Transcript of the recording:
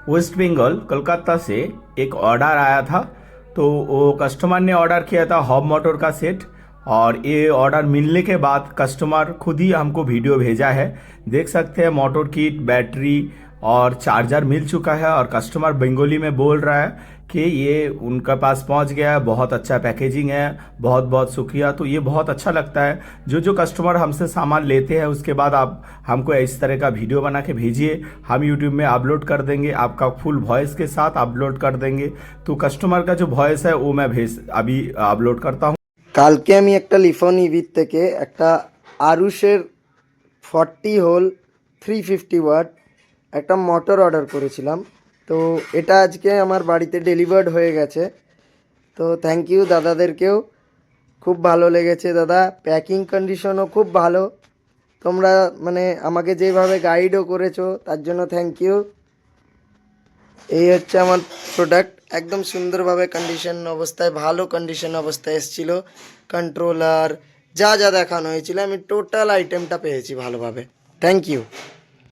Waste Bengal Kolkata से एक order आया था। तो वो कस्टमर ने ऑर्डर किया था हॉब मोटर का सेट, और ये ऑर्डर मिलने के बाद कस्टमर खुद ही हमको वीडियो भेजा है। देख सकते हैं मोटर किट, बैटरी और चार्जर मिल चुका है, और कस्टमर बंगाली में बोल रहा है कि ये उनके पास पहुंच गया है, बहुत अच्छा पैकेजिंग है, बहुत बहुत शुक्रिया। तो ये बहुत अच्छा लगता है। जो कस्टमर हमसे सामान लेते हैं उसके बाद आप हमको इस तरह का वीडियो बना के भेजिए, हम यूट्यूब में अपलोड कर देंगे, आपका फुल वॉइस के साथ अपलोड कर देंगे। तो कस्टमर का जो वॉइस है वो मैं अभी अपलोड करता हूँ। কালকে আমি একটা লিফন ইভির থেকে একটা আরুষের 40 হোল 350 ওয়াট একটা মোটর অর্ডার করেছিলাম। তো এটা আজকে আমার বাড়িতে ডেলিভার্ড হয়ে গেছে। তো থ্যাংক ইউ দাদাদেরকেও, খুব ভালো লেগেছে দাদা, প্যাকিং কন্ডিশনও খুব ভালো। তোমরা মানে আমাকে যেভাবে গাইডও করেছো তার জন্য থ্যাংক ইউ। এই হচ্ছে আমার প্রোডাক্ট, একদম সুন্দরভাবে কন্ডিশন অবস্থায়, ভালো কন্ডিশন অবস্থায় এসেছিলো। কন্ট্রোলার যা যা দেখানো হয়েছিল আমি টোটাল আইটেমটা পেয়েছি ভালোভাবে। Thank you.